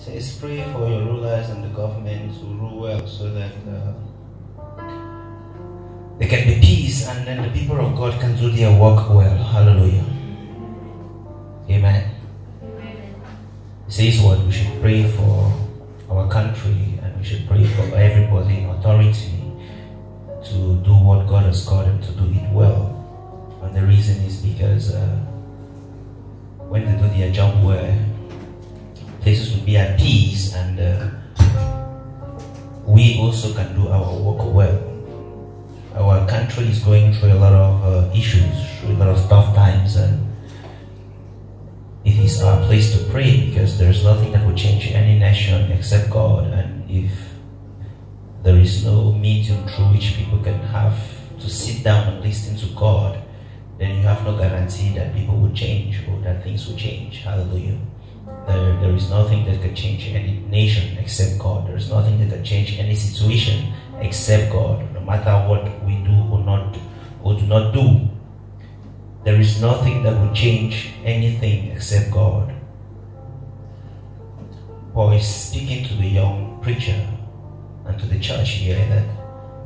says, pray for your rulers and the government to rule well so that there can be peace, and then the people of God can do their work well. Hallelujah. Amen. It says what? We should pray for our country, and we should pray for everybody in authority to do what God has called them to do it well. And the reason is because when they do their job well, places will be at peace, and we also can do our work well. Our country is going through a lot of issues, through a lot of tough times, and it is our place to pray, because there is nothing that will change any nation except God. And if there is no medium through which people can have to sit down and listen to God, then you have no guarantee that people will change or that things will change. Hallelujah. There is nothing that can change any nation except God. There is nothing that can change any situation except God. No matter what we do or do not do, there is nothing that will change anything except God. Paul is speaking to the young preacher and to the church here that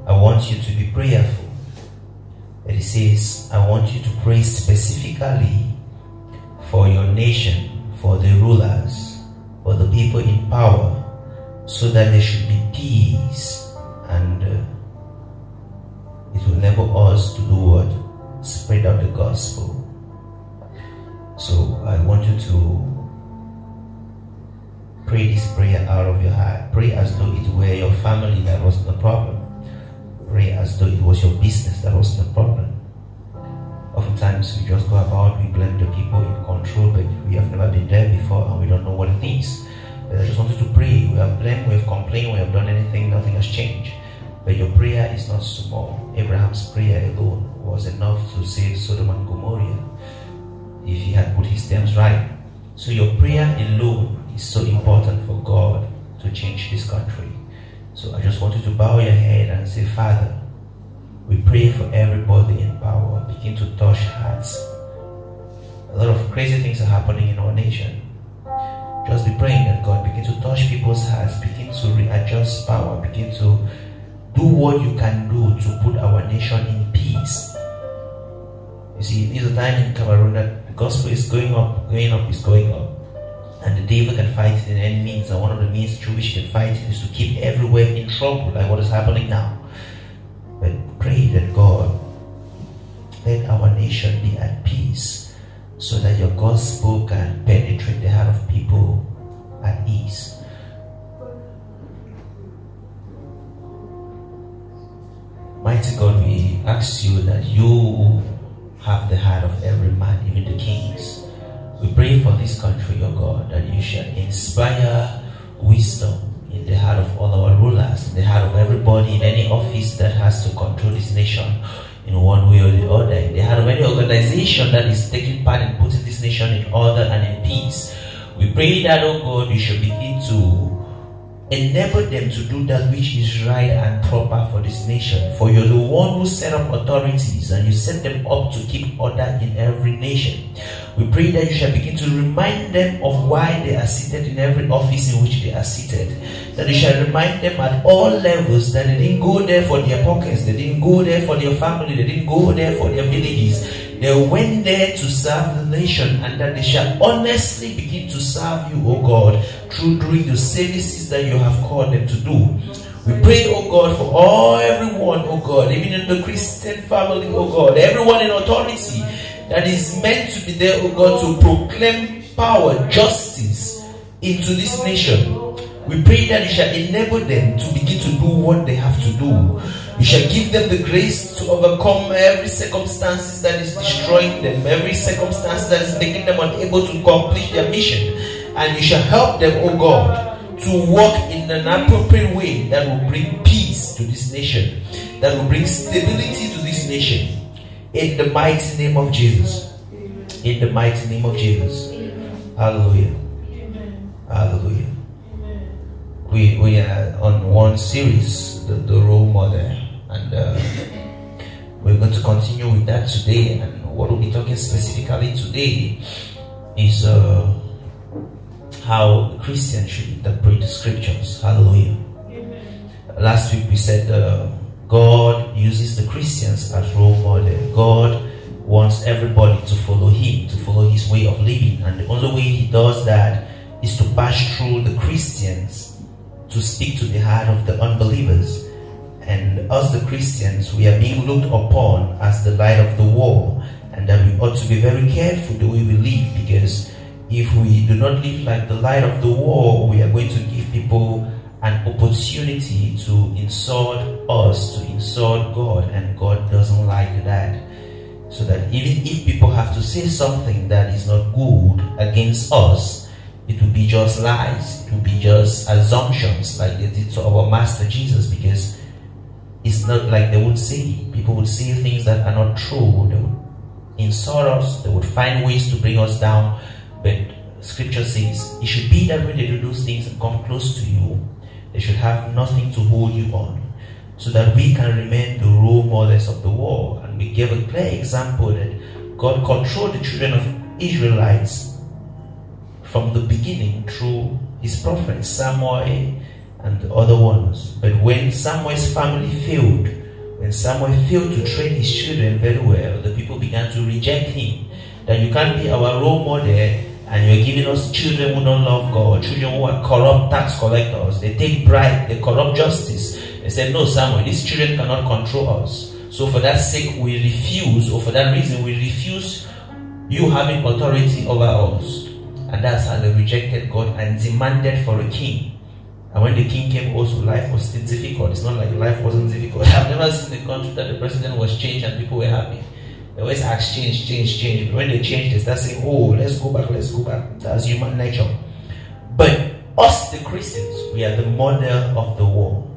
I want you to be prayerful. And he says, I want you to pray specifically for your nation, for the rulers, for the people in power, so that there should be peace, and it will enable us to do what? Spread out the gospel. So I want you to pray this prayer out of your heart. Pray as though it were your family that was the problem. Pray as though it was your business that was the problem. Oftentimes we just go about, we blame the people in control, but we have never been there before and we don't know what it is. But I just wanted to pray. We have blamed, we have complained, we have done anything, nothing has changed. But your prayer is not small. Abraham's prayer alone was enough to save Sodom and Gomorrah if he had put his terms right. So your prayer alone is so important for God to change this country. So I just want you to bow your head and say, Father, we pray for everybody in power. Begin to touch hearts. A lot of crazy things are happening in our nation. Just be praying that God begin to touch people's hearts, begin to readjust power, begin to do what you can do to put our nation in peace. You see, it is a time in Cameroon that the gospel is going up, going up. And the devil can fight it in any means, and one of the means through which he can fight it is to keep everywhere in trouble, like what is happening now. But pray that God, let our nation be at peace, so that your gospel can penetrate the heart of people at ease. Mighty God, we ask you that you have the heart of every man, even the kings. We pray for this country, O God, that you shall inspire wisdom in the heart of all our rulers, in the heart of everybody in any office that has to control this nation in one way or the other, in the heart of any organization that is taking part in putting this nation in order and in peace. We pray that, O God, you shall begin to enable them to do that which is right and proper for this nation. For you're the one who set up authorities, and you set them up to keep order in every nation. We pray that you shall begin to remind them of why they are seated in every office in which they are seated. That you shall remind them at all levels that they didn't go there for their pockets, they didn't go there for their family, they didn't go there for their villages. They went there to serve the nation, and that they shall honestly begin to serve you, O God, through doing the services that you have called them to do. We pray, O God, for everyone, O God, even in the Christian family, O God, everyone in authority that is meant to be there, O God, to proclaim power, justice into this nation. We pray that you shall enable them to begin to do what they have to do. You shall give them the grace to overcome every circumstance that is destroying them, every circumstance that is making them unable to accomplish their mission. And you shall help them, O God, to walk in an appropriate way that will bring peace to this nation, that will bring stability to this nation. In the mighty name of Jesus. In the mighty name of Jesus. Hallelujah. Hallelujah. We are on one series, the role model, and we're going to continue with that today. And what we'll be talking specifically today is how Christians should interpret the scriptures. Hallelujah. Last week we said God uses the Christians as role model. God wants everybody to follow him, to follow his way of living. And the only way he does that is to pass through the Christians to speak to the heart of the unbelievers. And us, the Christians, we are being looked upon as the light of the world, and that we ought to be very careful the way we live, because if we do not live like the light of the world, we are going to give people an opportunity to insult us, to insult God, and God doesn't like that. So that even if people have to say something that is not good against us, it will be just lies, it will be just assumptions, like they did to our Master Jesus, because it's not like they would say, people would say things that are not true, they would insult us, they would find ways to bring us down. But scripture says it should be that when they do those things and come close to you, they should have nothing to hold you on, so that we can remain the role models of the world. And we gave a clear example that God controlled the children of Israelites from the beginning through his prophets Samuel and the other ones. But when Samuel's family failed, when Samuel failed to train his children very well, the people began to reject him. That you can't be our role model and you're giving us children who don't love God, children who are corrupt tax collectors, they take bribe, they corrupt justice. They said, no, Samuel, these children cannot control us. So for that sake, we refuse, or for that reason, we refuse you having authority over us. And that's how they rejected God and demanded for a king. And when the king came, also life was still difficult. It's not like life wasn't difficult. I've never seen a country that the president was changed and people were happy. They always ask change. But when they change, they start saying, oh, let's go back. That's human nature. But us, the Christians, we are the model of the world.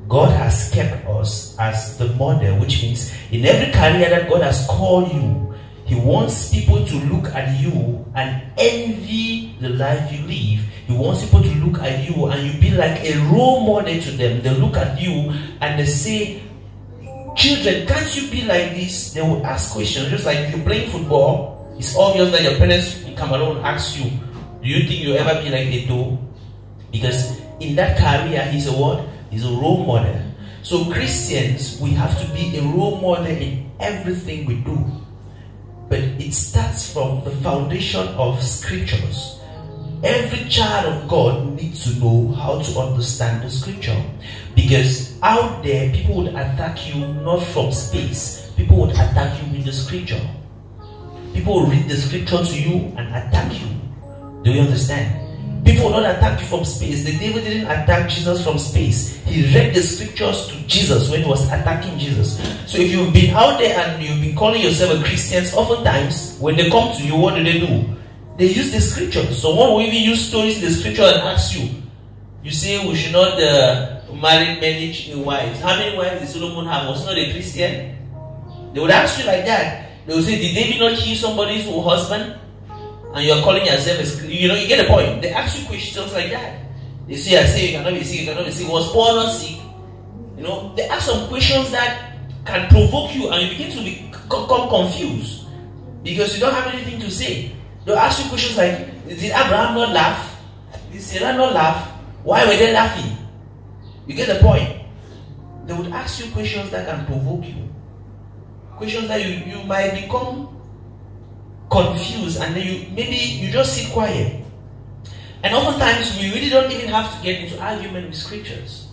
God has kept us as the model, which means in every career that God has called you, he wants people to look at you and envy the life you live. He wants people to look at you and you be like a role model to them. They look at you and they say, children, can't you be like this? They will ask questions. Just like if you're playing football, it's obvious that your parents in Cameroon ask you, do you think you'll ever be like Eto'o? Because in that career, he's a what? He's a role model. So Christians, we have to be a role model in everything we do. But it starts from the foundation of scriptures. Every child of God needs to know how to understand the scripture. Because out there, people would attack you not from space. People would attack you with the scripture. People will read the scripture to you and attack you. Do you understand? People will not attack you from space. The devil didn't attack Jesus from space. He read the scriptures to Jesus when he was attacking Jesus. So if you've been out there and you've been calling yourself a Christian, oftentimes when they come to you, what do? They use the scriptures. So one will even use stories in the scripture and ask you. You say we should not marry many wives. How many wives did Solomon have? Was he not a Christian? They would ask you like that. They would say, did David not kill somebody's husband? And you are calling yourself a, you get the point. They ask you questions like that. They say, you cannot be sick, Was Paul not sick? They ask some questions that can provoke you and you begin to become confused. Because you don't have anything to say. They'll ask you questions like, did Abraham not laugh? Did Sarah not laugh? Why were they laughing? You get the point. They would ask you questions that can provoke you. Questions that you might become confused and then maybe you just sit quiet. And oftentimes we really don't even have to get into argument with scriptures.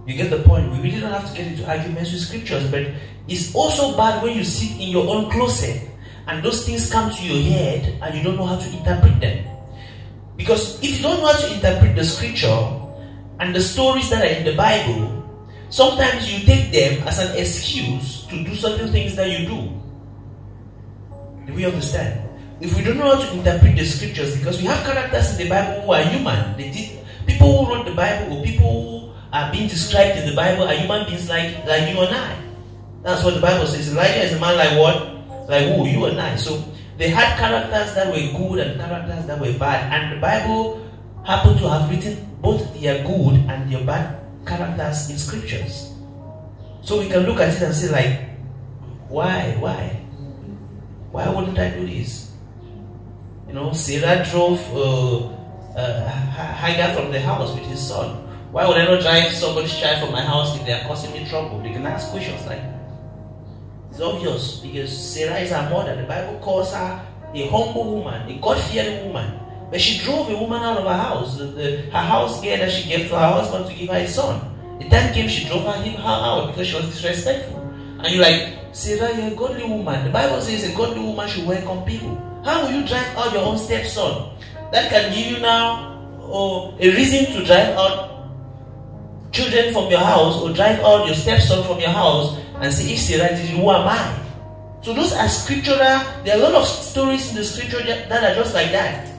You get the point? We really don't have to get into arguments with scriptures, but it's also bad when you sit in your own closet and those things come to your head and you don't know how to interpret them. Because if you don't know how to interpret the scripture and the stories that are in the Bible, sometimes you take them as an excuse to do certain things that you do. Do we understand? If we don't know how to interpret the scriptures, because we have characters in the Bible who are human. People who wrote the Bible, or people who are being described in the Bible are human beings like you and I. That's what the Bible says. Elijah is a man like what? Like who? You and I. So they had characters that were good and characters that were bad. And the Bible happened to have written both their good and their bad characters in scriptures. So we can look at it and say like, why? Why wouldn't I do this? Sarah drove Hagar from the house with his son. Why would I not drive somebody's child from my house if they are causing me trouble? They can ask questions like that. It's obvious because Sarah is her mother. The Bible calls her a humble woman, a God-fearing woman. But she drove a woman out of her house. Her house girl that she gave to her husband to give her a son. The time came, she drove her out because she was disrespectful. And you're like, Sarah, you're a godly woman. The Bible says a godly woman should welcome people. How will you drive out your own stepson? That can give you now a reason to drive out children from your house or drive out your stepson from your house and say, if Sarah did it, who am I? So those are scriptural. There are a lot of stories in the scripture that are just like that.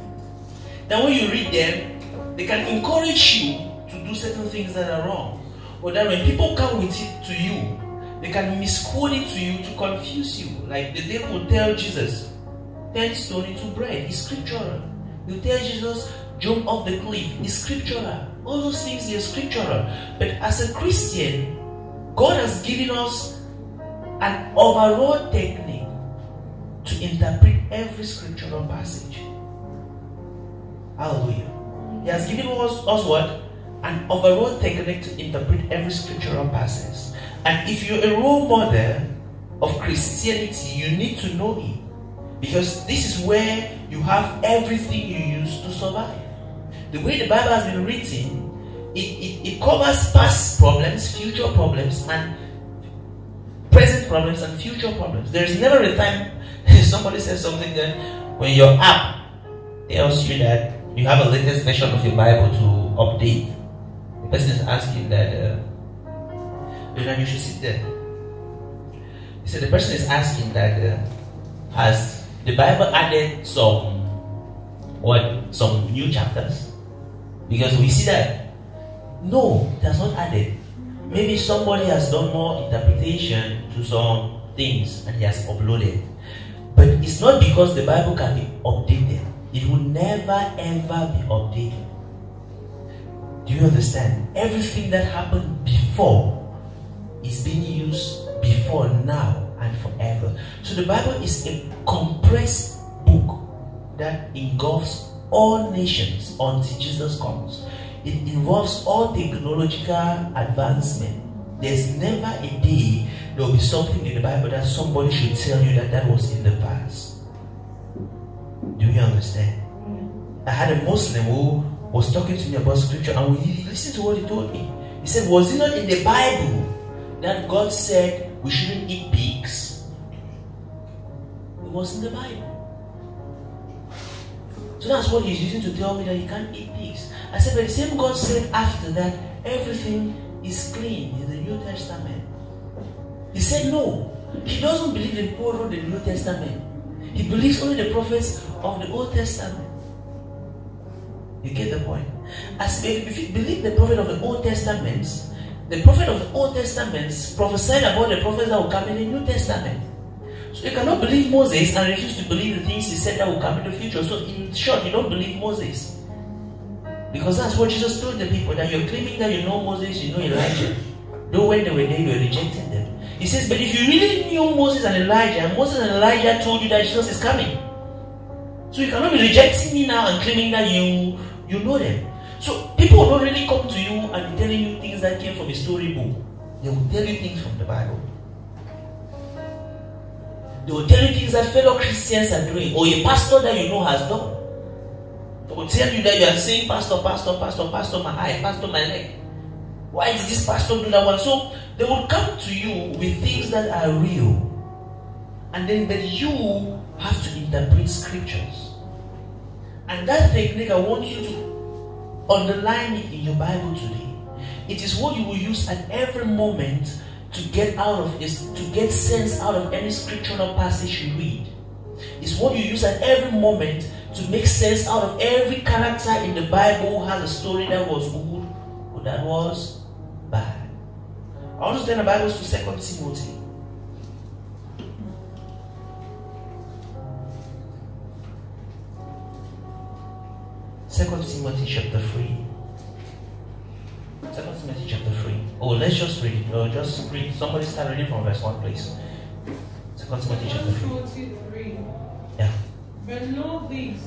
Then when you read them, they can encourage you to do certain things that are wrong. Or that when people come with it to you, they can misquote it to you to confuse you. Like the devil will tell Jesus, turn stone into bread. It's scriptural. You tell Jesus, jump off the cliff. It's scriptural. All those things are scriptural. But as a Christian, God has given us an overall technique to interpret every scriptural passage. Hallelujah. He has given us what? An overall technique to interpret every scriptural passage. And if you're a role model of Christianity, you need to know it. Because this is where you have everything you use to survive. The way the Bible has been written, it covers past problems, future problems, and present problems and future problems. There is never a time somebody says something that when your app tells you that you have a latest version of your Bible to update, the person is asking that you should sit there. He said the person is asking that has the Bible added some new chapters? Because we see that no, it has not added. Maybe somebody has done more interpretation to some things and he has uploaded. But it's not because the Bible can be updated. It will never ever be updated. Do you understand? Everything that happened before is being used before, now, and forever. So the Bible is a compressed book that engulfs all nations until Jesus comes. It involves all technological advancement. There's never a day there will be something in the Bible that somebody should tell you that was in the past. Do you understand? I had a Muslim who was talking to me about scripture, and he listened to what he told me. He said, was it not in the Bible that God said we shouldn't eat pigs? It was in the Bible. So that's what he's using to tell me that he can't eat pigs. I said, but the same God said after that, everything is clean in the New Testament. He said no. He doesn't believe the people wrote the New Testament. He believes only the prophets of the Old Testament. You get the point? As if you believe the prophet of the Old Testament, the prophet of the Old Testament prophesied about the prophets that will come in the New Testament. So you cannot believe Moses and refuse to believe the things he said that will come in the future. So in short, you don't believe Moses. Because that's what Jesus told the people, that you're claiming that you know Moses, you know Elijah. Though when they were there, you were rejecting them. He says, but if you really knew Moses and Elijah, and Moses and Elijah told you that Jesus is coming. So you cannot be rejecting me now and claiming that you know them. So people don't really come to you and be telling you things that came from a storybook. They will tell you things from the Bible. They will tell you things that fellow Christians are doing, or a pastor that you know has done. They will tell you that you are saying, pastor, my eye, pastor, my leg. Why did this pastor do that one? So they will come to you with things that are real. And then but you have to interpret scriptures. And that technique, I want you to underline it in your Bible today. It is what you will use at every moment to get out of this, to get sense out of any scriptural passage you read. It's what you use at every moment to make sense out of every character in the Bible who has a story that was good or that was bad. I want to turn the Bibles to 2 Timothy. 2 Timothy chapter 3. 2 Timothy chapter 3. Oh, let's just read it. Just read. Somebody start reading from verse 1, please. 2 Timothy chapter 3. Yeah. Yeah. But know this,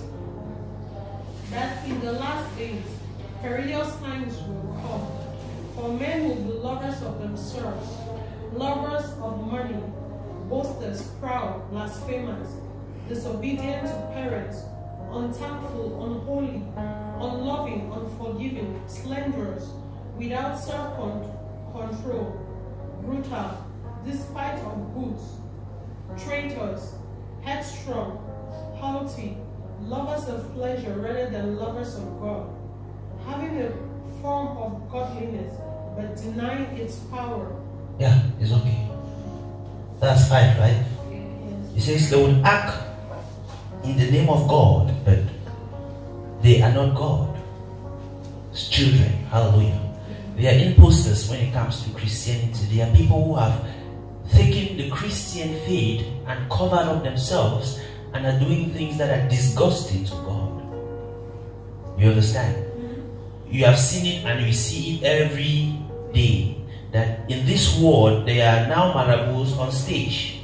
days, perilous times will come. For men will be lovers of themselves, lovers of money, boasters, proud, blasphemers, disobedient to parents, unthankful, unholy, unloving, unforgiving, slanderers, without self-control, brutal, despite of goods, traitors, headstrong, haughty, lovers of pleasure rather than lovers of God, having a form of godliness but denying its power. Yeah, it's okay. That's fine, right? Yes. It says they would act in the name of God, but they are not God. It's children. Hallelujah. They are imposters when it comes to Christianity. They are people who have taken the Christian faith and covered up themselves and are doing things that are disgusting to God. You understand? You have seen it and you see it every day. That in this world, there are now marabouts on stage.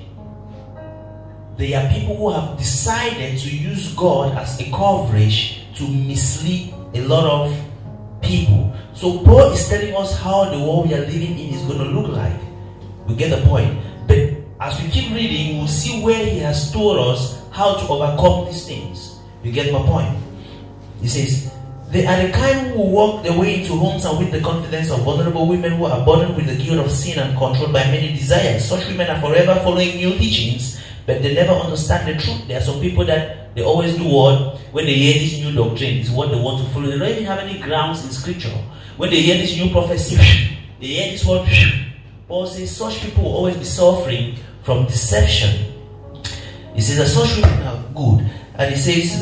They are people who have decided to use God as a coverage to mislead a lot of people. So Paul is telling us how the world we are living in is going to look like. We get the point. But as we keep reading, we'll see where he has told us how to overcome these things. You get my point? He says, they are the kind who walk their way into homes and with the confidence of vulnerable women who are burdened with the guilt of sin and controlled by many desires. Such women are forever following new teachings, but they never understand the truth. There are some people that they always do what? When they hear this new doctrine, is what they want to follow. They don't even have any grounds in scripture. When they hear this new prophecy, they hear this word. Paul says such people will always be suffering from deception. He says that such women are good. And he says,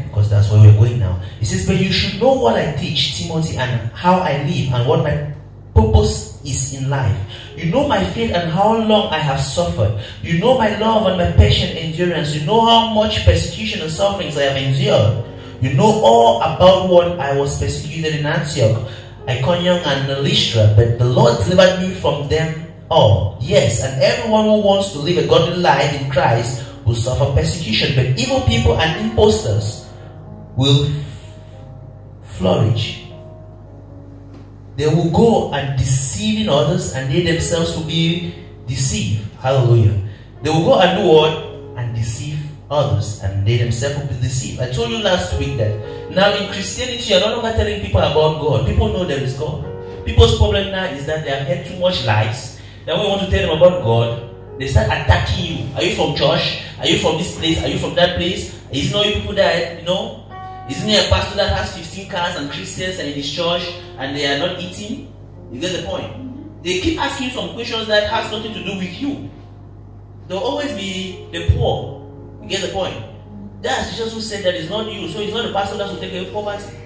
because that's where we're going now. He says, but you should know what I teach, Timothy, and how I live, and what my purpose is in life. You know my faith and how long I have suffered. You know my love and my patient endurance. You know how much persecution and sufferings I have endured. You know all about what I was persecuted in Antioch, Iconium, and Lystra, but the Lord delivered me from them all. Yes, and everyone who wants to live a godly life in Christ will suffer persecution, but evil people and impostors will flourish. They will go and deceiving others, and they themselves will be deceived. Hallelujah. They will go and do what? And deceive others, and they themselves will be deceived. I told you last week that now in Christianity, you're no longer telling people about God. People know there is God. People's problem now is that they have heard too much lies. Then when you want to tell them about God, they start attacking you. Are you from church? Are you from this place? Are you from that place? Isn't all you people that, isn't there a pastor that has 15 cars and Christians and in his church and they are not eating? You get the point? They keep asking you some questions that has nothing to do with you. They'll always be the poor. You get the point? That's Jesus who said that it's not you. So it's not the pastor that will take away poverty.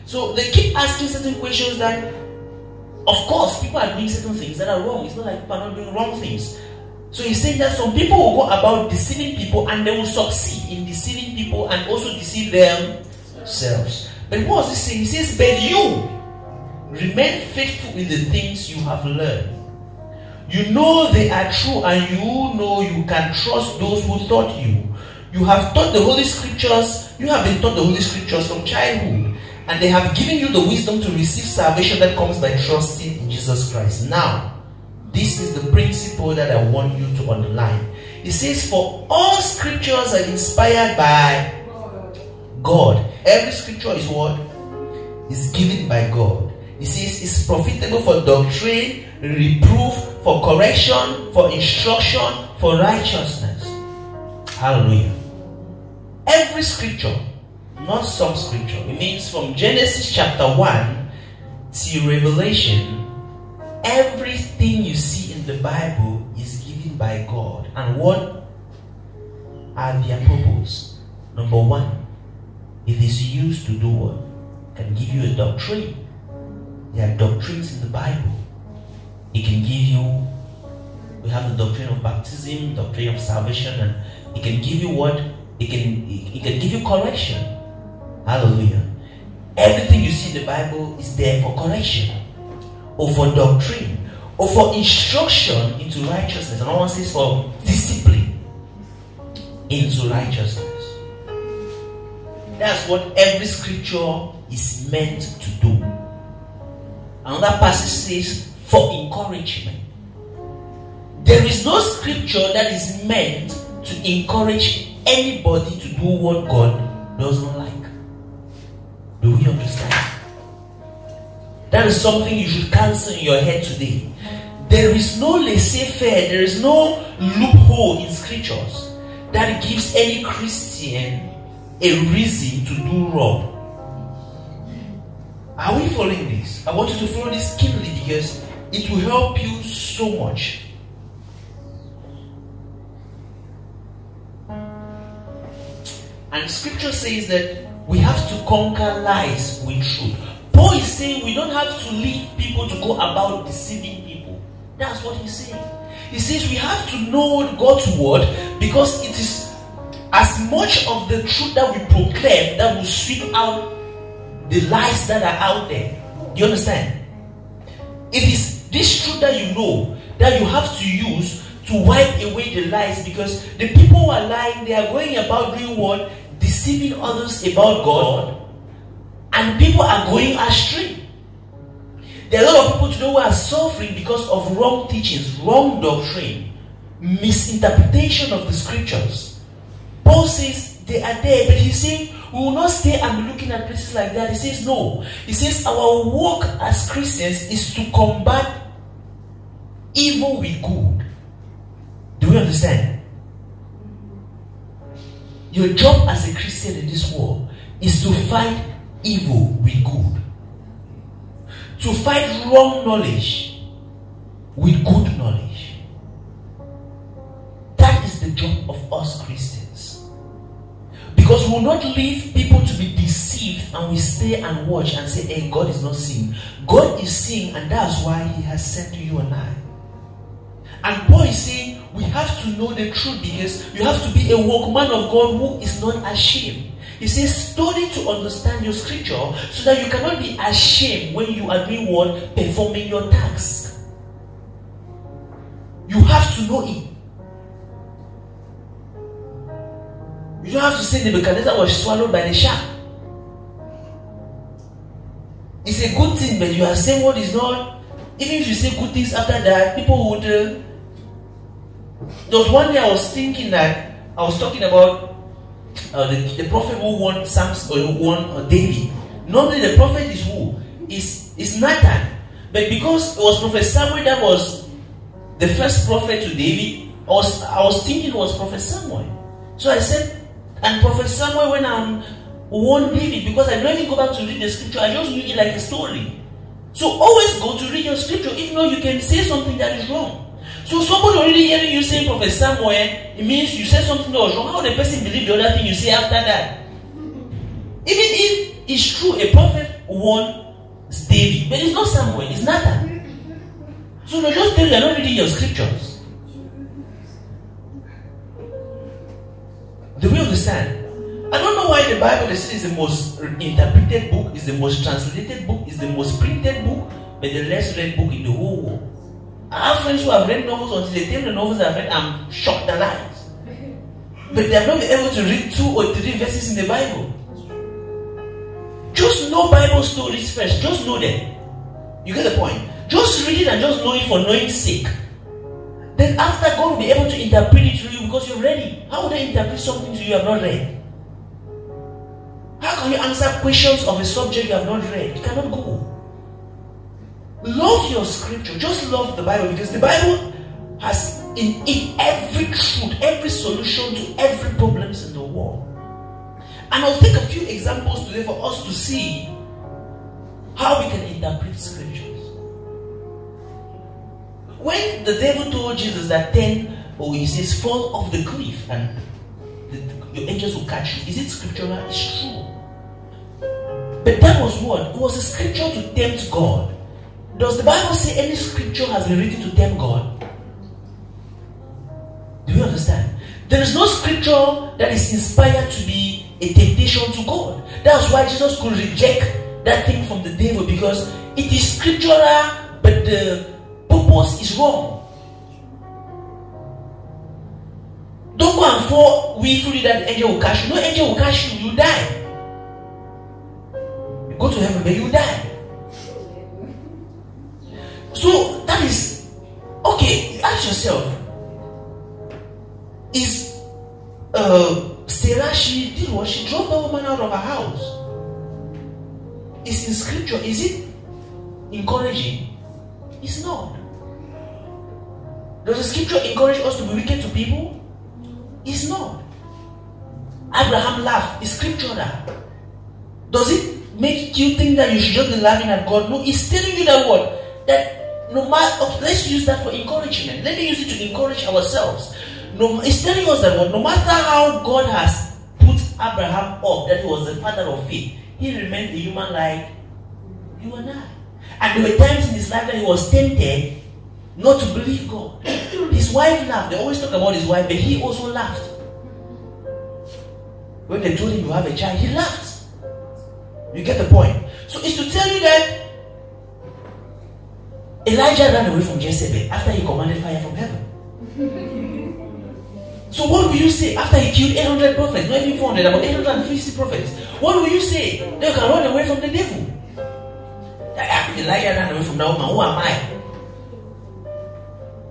So they keep asking certain questions that, of course, people are doing certain things that are wrong. It's not like people are not doing wrong things. So he's saying that some people will go about deceiving people and they will succeed in deceiving people and also deceive themselves. But what was he saying? He says, but you remain faithful in the things you have learned. You know they are true and you know you can trust those who taught you. You have taught the Holy Scriptures. You have been taught the Holy Scriptures from childhood. And they have given you the wisdom to receive salvation that comes by trusting in Jesus Christ. Now, this is the principle that I want you to underline. It says, for all scriptures are inspired by God. Every scripture is what? Is given by God. It says it's profitable for doctrine, reproof, for correction, for instruction, for righteousness. Hallelujah. Every scripture, not some scripture. It means from Genesis chapter 1 to Revelation, everything you see in the Bible is given by God. And what are their purpose? Number one, it is used to do what? It can give you a doctrine. There are doctrines in the Bible. It can give you, we have the doctrine of baptism, doctrine of salvation, and it can give you what? It can give you correction. Hallelujah. Everything you see in the Bible is there for correction, or for doctrine, or for instruction into righteousness. And one says for discipline into righteousness. That's what every scripture is meant to do. Another passage says, for encouragement. There is no scripture that is meant to encourage anybody to do what God doesn't like. Do we understand? That is something you should cancel in your head today. There is no laissez-faire, there is no loophole in scriptures that gives any Christian a reason to do wrong. Are we following this? I want you to follow this keenly because it will help you so much. And scripture says that we have to conquer lies with truth. Paul is saying we don't have to leave people to go about deceiving people. That's what he's saying. He says we have to know God's word because it is as much of the truth that we proclaim that will sweep out the lies that are out there. Do you understand? It is this truth that you know that you have to use to wipe away the lies, because the people who are lying, they are going about doing what? Deceiving others about God, and people are going astray. There are a lot of people today who are suffering because of wrong teachings, wrong doctrine, misinterpretation of the scriptures. Paul says they are there, but he's saying we will not stay and be looking at places like that. He says no. He says our work as Christians is to combat evil with good. Do we understand? Your job as a Christian in this world is to fight evil with good. To fight wrong knowledge with good knowledge. That is the job of us Christians. Because we will not leave people to be deceived and we stay and watch and say, hey, God is not seeing. God is seeing, and that's why He has sent you and I. And Paul is saying we have to know the truth because you have to be a workman of God who is not ashamed. He says study to understand your scripture so that you cannot be ashamed when you are doing what? Performing your task. You have to know it. You don't have to say Nebuchadnezzar was swallowed by the shark. It's a good thing, but you are saying what is not. Even if you say good things after that, people would. There was one day I was thinking that I was talking about the prophet who won Samson or who won David. Normally the prophet is who? Is Nathan. But because it was Prophet Samuel that was the first prophet to David, I was thinking it was Prophet Samuel. So I said, and Prophet Samuel went and won David, because I don't even go back to read the scripture. I just read it like a story. So always go to read your scripture. If not, you can say something that is wrong. So somebody already hearing you saying Prophet Samuel, it means you said something that was wrong. How the person believe the other thing you say after that? Even if it's true, a prophet won David, but it's not Samuel, it's Nathan. So they just tell you, you're not reading your scriptures. Do we understand? I don't know why the Bible is the most interpreted book, is the most translated book, is the most printed book, but the less read book in the whole world. I have friends who have read novels until they tell the novels I've read, I'm shocked alive. But they have not been able to read 2 or 3 verses in the Bible. Just know Bible stories first. Just know them. You get the point? Just read it and just know it for knowing's sake. Then after, God will be able to interpret it to you because you're ready. How would I interpret something to you have not read? How can you answer questions of a subject you have not read? You cannot go. Love your scripture. Just love the Bible, because the Bible has in it every truth, every solution to every problems in the world. And I'll take a few examples today for us to see how we can interpret scriptures. When the devil told Jesus that he says, fall off the cliff and your angels will catch you. Is it scriptural? It's true. But that was what? It was a scripture to tempt God. Does the Bible say any scripture has been written to tempt God? Do you understand? There is no scripture that is inspired to be a temptation to God. That's why Jesus could reject that thing from the devil, because it is scriptural, but the purpose is wrong. Don't go and fall willfully that angel will catch you. No angel will catch you, you die. go to heaven, but you die. So that is okay. Ask yourself: is Sarah, she did what? She drove the woman out of her house. It's in scripture. Is it encouraging? It's not. Does the scripture encourage us to be wicked to people? It's not. Abraham laughed. Is scripture that? Does it make you think that you should just be laughing at God? No, it's telling you that what? That no matter, okay, let's use that for encouragement. Let me use it to encourage ourselves. No, it's telling us that what, no matter how God has put Abraham up, that he was the father of faith, he remained a human like you and I. And there were times in his life that he was tempted not to believe God. His wife laughed. They always talk about his wife, but he also laughed. When they told him you have a child, he laughed. You get the point? So it's to tell you that Elijah ran away from Jezebel after he commanded fire from heaven. So what will you say after he killed 800 prophets, not even 400, about 850 prophets? What will you say? They can run away from the devil. Elijah ran away from that woman. Who am I?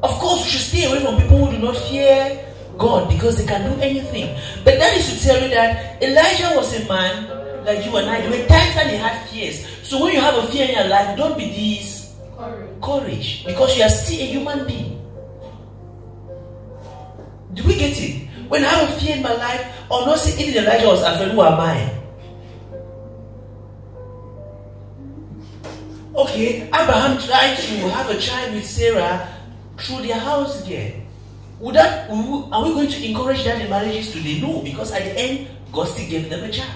Of course, we should stay away from people who do not fear God because they can do anything. But that is to tell you that Elijah was a man like you and I. There were times that he had fears. So when you have a fear in your life, don't be this courage because you are still a human being. Do we get it? When I have a fear in my life, or not say even Elijah was afraid, who am I? Okay, Abraham tried to have a child with Sarah through their house again. Are we going to encourage that in marriages today? No, because at the end, God still gave them a child.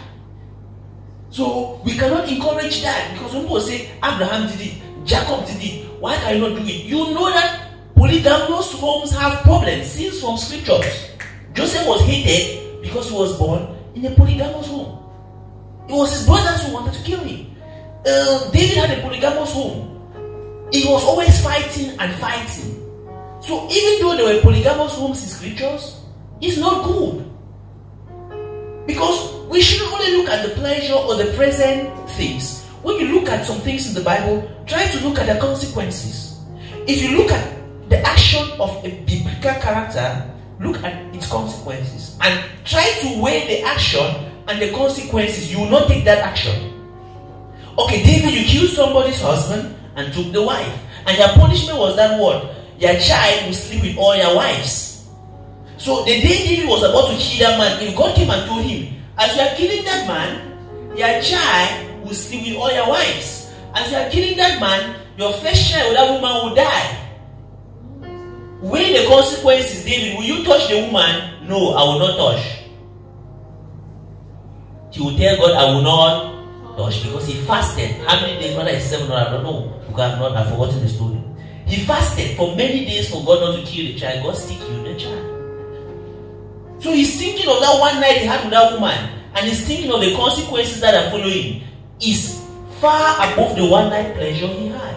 So we cannot encourage that because when people say Abraham did it, Jacob did it, why can you not do it? You know that polygamous homes have problems since from scriptures. Joseph was hated because he was born in a polygamous home. It was his brothers who wanted to kill him. David had a polygamous home. He was always fighting and fighting. So even though there were polygamous homes in scriptures, it's not good. Because we shouldn't only look at the pleasure or the present things. When you look at some things in the Bible, try to look at the consequences. If you look at the action of a biblical character, look at its consequences. And try to weigh the action and the consequences. You will not take that action. Okay, David, you killed somebody's husband and took the wife. And your punishment was that what? Your child will sleep with all your wives. So the day David was about to kill that man, if God came and told him, as you are killing that man, your child will sleep with all your wives. As you are killing that man, your first child with that woman will die. Weigh the consequences, David. Will you touch the woman? No, I will not touch. He will tell God, I will not touch, because he fasted. How many days? Whether it's 7 or I don't know, because I've forgotten the story. He fasted for many days for God not to kill the child. God still killed the child. So he's thinking of that one night he had with that woman, and he's thinking of the consequences that are following. Is far above the one night pleasure he had.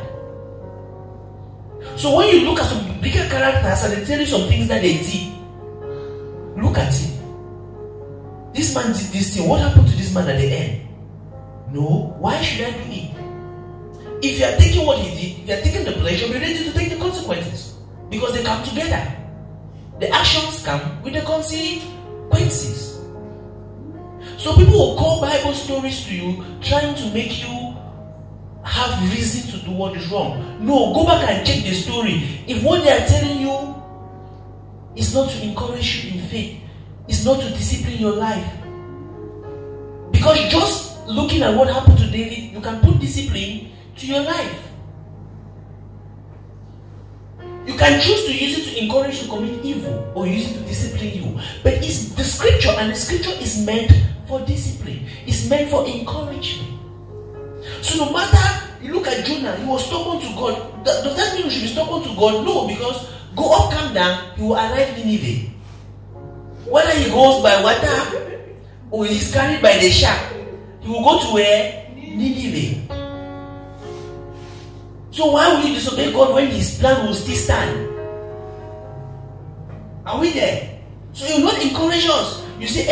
So when you look at some bigger characters and they tell you some things that they did, look at it. This man did this thing. What happened to this man at the end? No, why should I do it? If you are taking what he did, if you are taking the pleasure, be ready to take the consequences. Because they come together. The actions come with the consequences. So people will call Bible stories to you, trying to make you have reason to do what is wrong. No, go back and check the story. If what they are telling you is not to encourage you in faith, it's not to discipline your life. Because just looking at what happened to David, you can put discipline to your life. You can choose to use it to encourage you to commit evil, or use it to discipline you. But it's the scripture, and the scripture is meant for discipline. It's meant for encouragement. So no matter, you look at Jonah, he was stubborn to God. Does that mean we should be stubborn to God? No, because go up, come down, he will arrive Nineveh. Whether he goes by water or he's carried by the shark, he will go to where? Nineveh. So why will you disobey God when his plan will still stand? Are we there? So you will not encourage us. You see,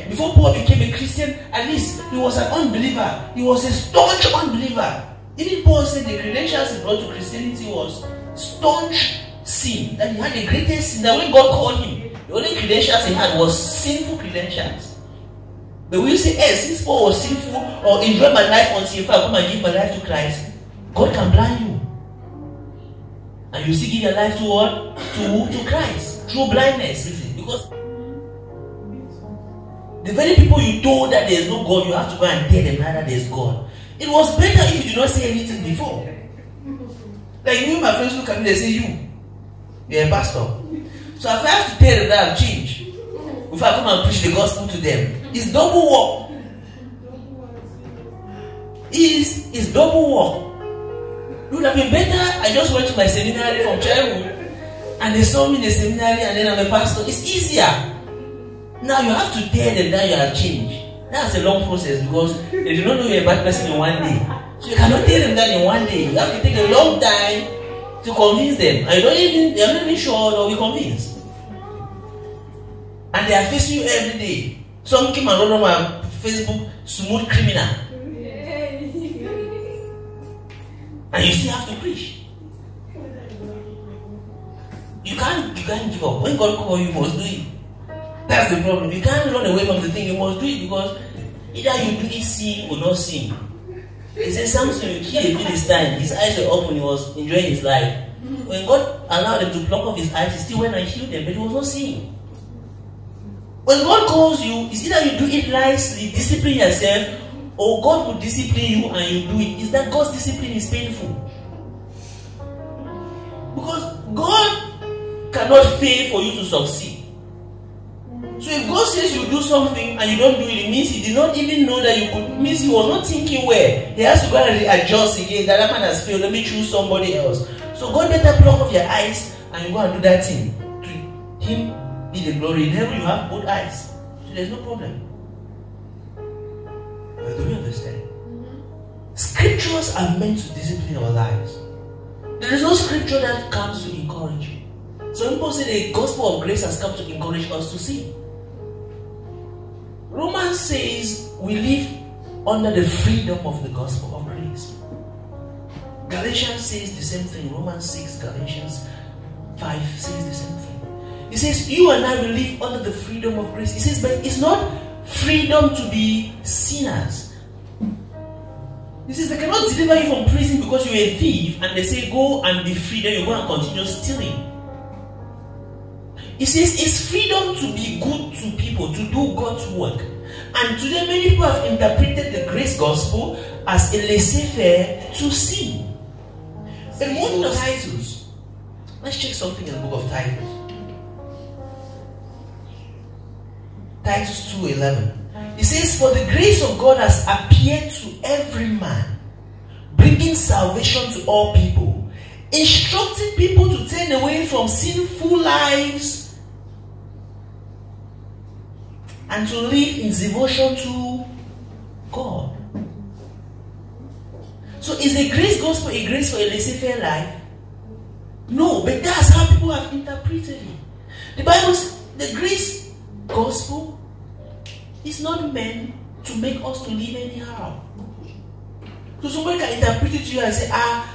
before Paul became a Christian, at least he was an unbeliever. He was a staunch unbeliever. Even Paul said the credentials he brought to Christianity was staunch sin. That he had the greatest sin. That when God called him, the only credentials he had was sinful credentials. But when you say, since Paul was sinful or enjoy my life until if I come and give my life to Christ, God can blind you. And you still give your life to what? To Christ. Through blindness. Listen, because the very people you told that there is no God, you have to go and tell them now that there is God. It was better if you did not say anything before. Like you, my friends look at me, they say you're a pastor. So if I have to tell them that I've changed, if I come and preach the gospel to them, it's double work. It's double work. It would have been better I just went to my seminary from childhood and they saw me in the seminary and then I'm a pastor. It's easier. Now you have to tell them that you have changed. That's a long process because they do not know you're a bad person in one day. So you cannot tell them that in one day. You have to take a long time to convince them. And they're not even sure they'll be convinced. And they are facing you every day. Some came and wrote on my Facebook, smooth criminal. And you still have to preach. You can't give up. When God calls you, you must do it. That's the problem. You can't run away from the thing. You must do it because either you do it sin or not sin. He said Samson, you killed a Philistine. His eyes were open. He was enjoying his life. When God allowed them to pluck off his eyes, he still went and healed them, but he was not sin. When God calls you, it's either you do it nicely, discipline yourself, or God will discipline you and you do it. Is that God's discipline is painful? Because God cannot fail for you to succeed. So if God says you do something and you don't do it, it means He did not even know that you could. It means He was not thinking well. He has to go and adjust again. That man has failed. Let me choose somebody else. So God better pluck off your eyes and you go and do that thing. To Him be the glory. In heaven you have both eyes. So there's no problem. Do we understand? Scriptures are meant to discipline our lives. There is no scripture that comes to encourage you. Some people say the gospel of grace has come to encourage us to sin. Romans says we live under the freedom of the gospel of grace. Galatians says the same thing. Romans 6, Galatians 5 says the same thing. It says you and I will live under the freedom of grace. It says, but it's not freedom to be sinners. It says they cannot deliver you from prison because you're a thief and they say go and be free, then you go and continue stealing. It says it's freedom to be good to people, to do God's work. And today many people have interpreted the grace gospel as a laissez-faire to sin. And what does Titus? Let's check something in the book of Titus. Titus 2:11. It says, for the grace of God has appeared to every man, bringing salvation to all people, instructing people to turn away from sinful lives and to live in devotion to God. So is the grace gospel a grace for a laissez-faire life? No, but that's how people have interpreted it. The Bible says the grace gospel is not meant to make us to live anyhow. So somebody can interpret it to you and say,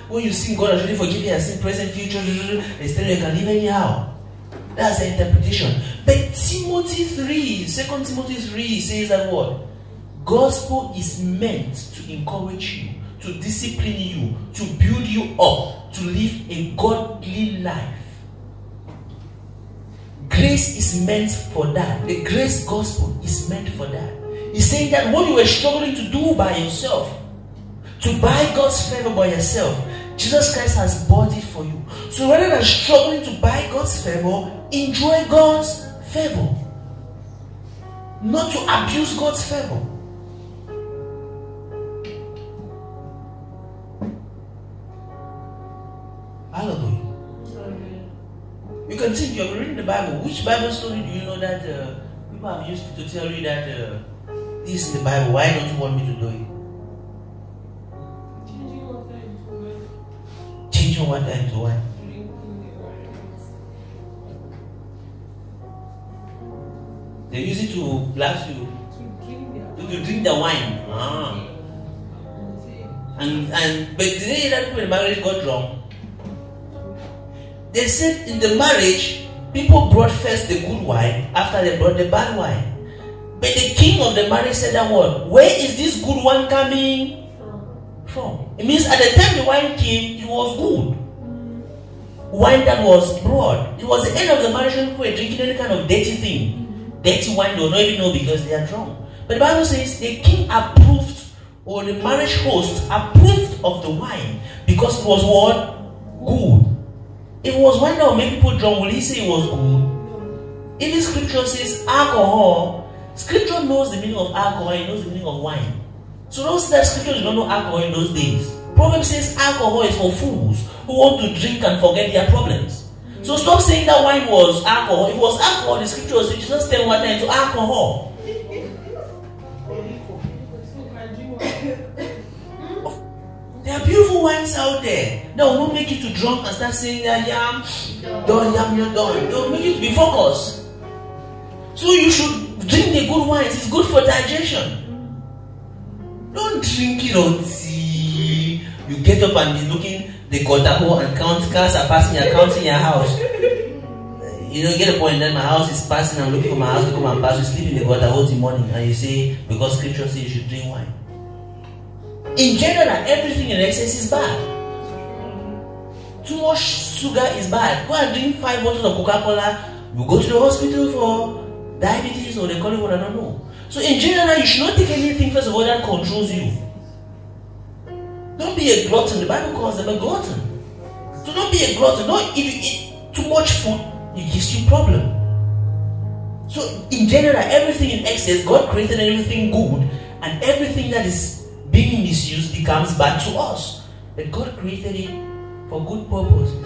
when you sin, God has already forgiven you and sin, present, future, they tell you can live anyhow. That's the interpretation. But Timothy 3, 2 Timothy 3 says that what? Gospel is meant to encourage you, to discipline you, to build you up, to live a godly life. Grace is meant for that. The grace gospel is meant for that. He's saying that what you were struggling to do by yourself, to buy God's favor by yourself, Jesus Christ has bought it for you. So rather than struggling to buy God's favor, enjoy God's favor. Not to abuse God's favor. Hallelujah. You can think you're reading the Bible. Which Bible story do you know that people have used to tell you that this is the Bible? Why don't you want me to do it? Changing water into wine. They use it to blast you. To drink the wine. But did they hear that people in marriage got drunk? They said in the marriage, people brought first the good wine after they brought the bad wine. But the king of the marriage said that word, where is this good wine coming from? It means at the time the wine came, it was good. Wine that was brought. It was the end of the marriage when people were drinking any kind of dirty thing. Dirty wine, they don't even know because they are drunk. But the Bible says the king approved, or the marriage host approved of the wine because it was what? Good. If it was wine that would make people drunk, will he say it was good? If the scripture says alcohol, scripture knows the meaning of alcohol, it knows the meaning of wine. So don't say that scripture did not know alcohol in those days. Proverbs says alcohol is for fools who want to drink and forget their problems. So stop saying that wine was alcohol. If it was alcohol, the scripture says just turn water into alcohol. There are beautiful wines out there that will not make you to drunk and start saying that yam, you're done. They'll make you to be focused. So you should drink the good wines. It's good for digestion. Don't drink it until you get up and be looking the gutter hole and count cars are passing and counting your house. You know, you get a point. Then my house is passing. I'm looking for my house to come and pass. You sleep in the gutter hole till morning, and you say because scripture says you should drink wine. In general, everything in excess is bad. Too much sugar is bad. Go and drink 5 bottles of Coca-Cola. You go to the hospital for diabetes, or they call it what I don't know. So in general, you should not take anything first of all that controls you. Don't be a glutton. The Bible calls them a glutton. So don't be a glutton. If you eat too much food, it gives you problem. So in general, everything in excess, God created everything good, and everything that is being misused becomes bad to us. But God created it for good purposes.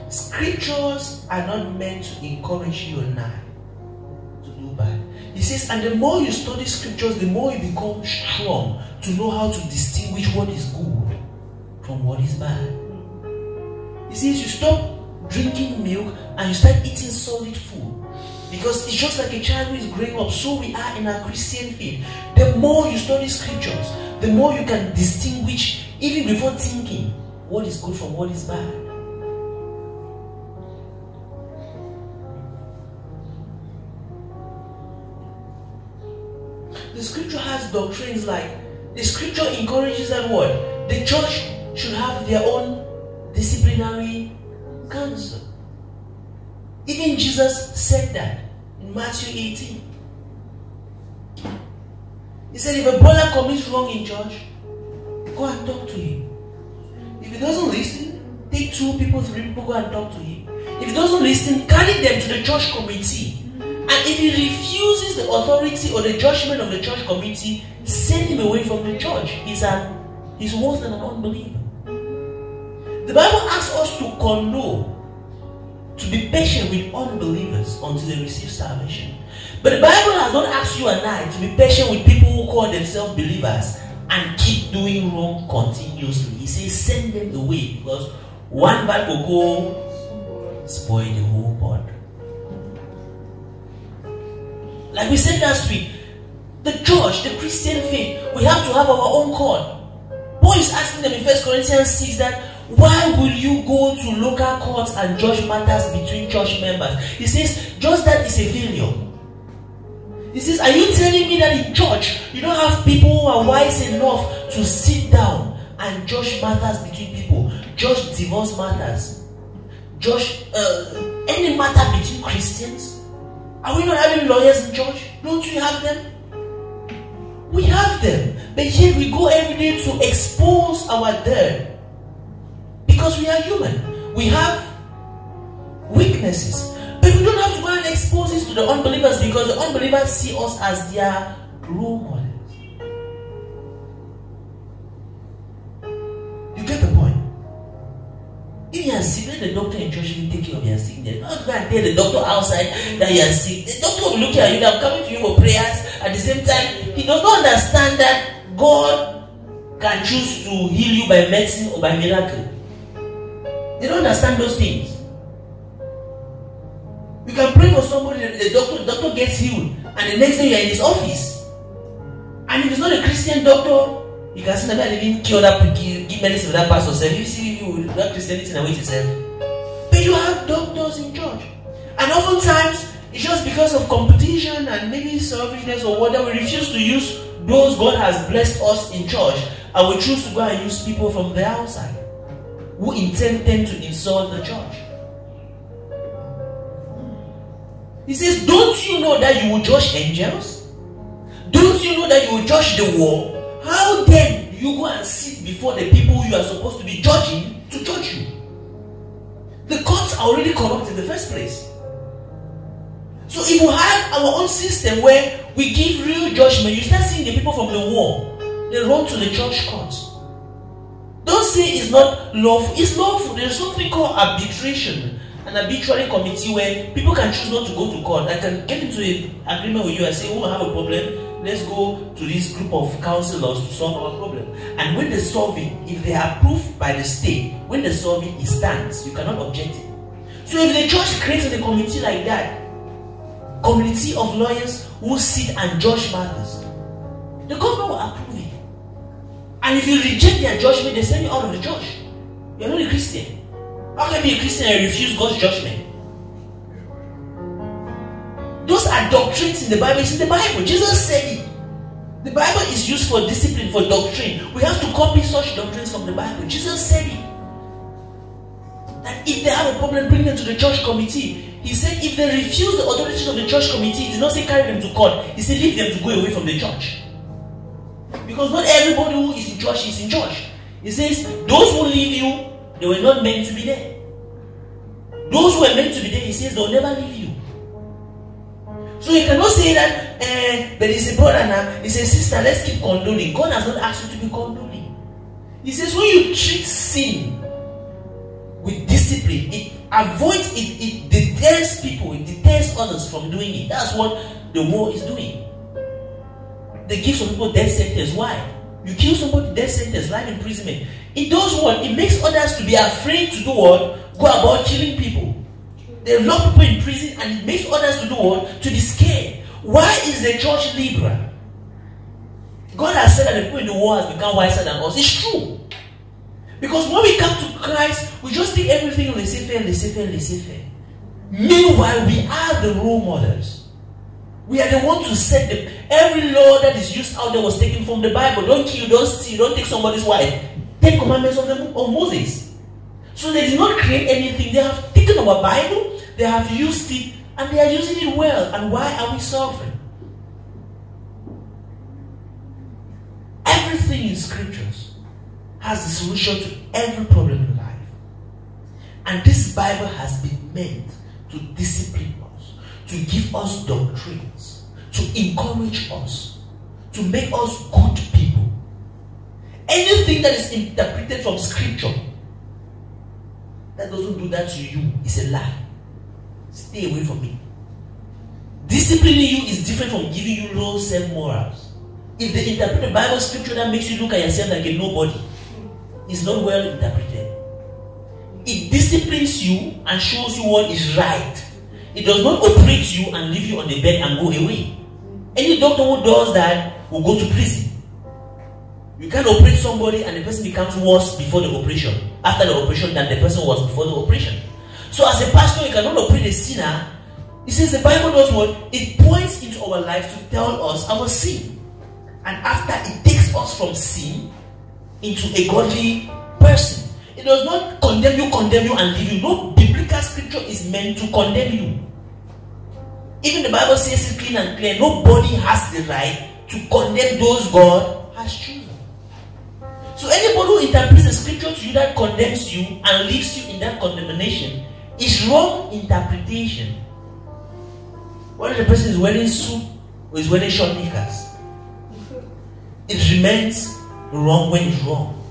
Scriptures are not meant to encourage you and I to do bad. He says, and the more you study scriptures, the more you become strong to know how to distinguish what is good from what is bad. He says you stop drinking milk and you start eating solid food. Because it's just like a child who is growing up, so we are in our Christian faith. The more you study scriptures, the more you can distinguish, even before thinking, what is good from what is bad. The scripture has doctrines like, the scripture encourages that what? The church should have their own disciplinary council. Even Jesus said that in Matthew 18. He said, if a brother commits wrong in church, go and talk to him. If he doesn't listen, take 2 people, 3 people, go and talk to him. If he doesn't listen, carry them to the church committee. And if he refuses the authority or the judgment of the church committee, send him away from the church. He's worse than an unbeliever. The Bible asks us to condone, to be patient with unbelievers until they receive salvation. But the Bible has not asked you and I to be patient with people who call themselves believers and keep doing wrong continuously. He says send them away, because one bad will go spoil the whole pod. Like we said last week, the church, the Christian faith, we have to have our own court. Paul is asking them in 1 Corinthians 6 that, why will you go to local courts and judge matters between church members? He says, just that is a failure. He says, are you telling me that in church, you don't have people who are wise enough to sit down and judge matters between people? Judge divorce matters. Judge any matter between Christians? Are we not having lawyers in church? Don't we have them? We have them. But yet we go every day to expose our dirt. Because we are human. We have weaknesses. But we don't have to go and expose this to the unbelievers, because the unbelievers see us as their role models. You get the point? If you are sick, let the doctor in church will take care of your sickness. Don't go and tell the doctor outside that you are sick. The doctor will look at you, they are coming to you for prayers. At the same time, he does not understand that God can choose to heal you by medicine or by miracle. They don't understand those things. You can pray for somebody, the doctor gets healed, and the next day you are in his office. And if it's not a Christian doctor, you can see that even cure that, give medicine to that pastor. Say, you see, you that Christianity in a way itself. But you have doctors in church. And oftentimes, it's just because of competition and maybe selfishness or whatever, we refuse to use those God has blessed us in church, and we choose to go and use people from the outside who tend to insult the church. He says, don't you know that you will judge angels? Don't you know that you will judge the world? How then do you go and sit before the people you are supposed to be judging to judge you? The courts are already corrupt in the first place. So if we have our own system where we give real judgment, you start seeing the people from the world, they run to the church courts. Don't say it's not lawful. It's lawful. There's something called arbitration. An arbitrary committee where people can choose not to go to court. I can get into an agreement with you and say, oh, I have a problem. Let's go to this group of counselors to solve our problem. And when they solve it, if they are approved by the state, when they solve it, it stands. You cannot object it. So if the church creates a committee like that, community of lawyers who sit and judge matters, the government will approve it. And if you reject their judgment, they send you out of the church. You're not a Christian. How can you be a Christian and refuse God's judgment? Those are doctrines in the Bible. It's in the Bible. Jesus said it. The Bible is used for discipline, for doctrine. We have to copy such doctrines from the Bible. Jesus said it. That if they have a problem, bring them to the church committee. He said if they refuse the authority of the church committee, he did not say carry them to court. He said leave them to go away from the church. Because not everybody who is in church is in church. He says those who leave you, they were not meant to be there. Those who were meant to be there, he says they'll never leave you. So you cannot say that there is a brother now, he says, sister, let's keep condoling. God has not asked you to be condoling. He says when you treat sin with discipline, it deters people, it deters others from doing it. That's what the world is doing. They give some people death sentence. Why? You kill somebody, death sentence, life imprisonment. It does what? It makes others to be afraid to do what? Go about killing people. They lock people in prison and it makes others to do what? To be scared. Why is the church liberal? God has said that the people in the world has become wiser than us. It's true. Because when we come to Christ, we just take everything laissez-faire, laissez-faire, laissez-faire. Meanwhile, we are the role models. We are the ones to set every law that is used out there was taken from the Bible. Don't kill, don't steal, don't take somebody's wife. 10 commandments of Moses. So they did not create anything. They have taken our Bible, they have used it, and they are using it well. And why are we suffering? Everything in scriptures has the solution to every problem in life. And this Bible has been meant to discipline us, to give us doctrines, to encourage us, to make us good people. Anything that is interpreted from scripture that doesn't do that to you is a lie. Stay away from it. Disciplining you is different from giving you low self-morals. If they interpret the Bible scripture that makes you look at yourself like a nobody, it's not well interpreted. It disciplines you and shows you what is right. It does not operate you and leave you on the bed and go away. Any doctor who does that will go to prison. You can't operate somebody and the person becomes worse before the operation, after the operation, than the person was before the operation. So as a pastor, you cannot operate a sinner. He says the Bible does what? It points into our life to tell us our sin. And after it takes us from sin into a godly person. It does not condemn you and leave you. No biblical scripture is meant to condemn you. Even the Bible says it clean and clear. Nobody has the right to condemn those God has chosen. So anybody who interprets the scripture to you that condemns you and leaves you in that condemnation is wrong interpretation. Whether the person is wearing suit or is wearing short knickers, it remains wrong when it's wrong.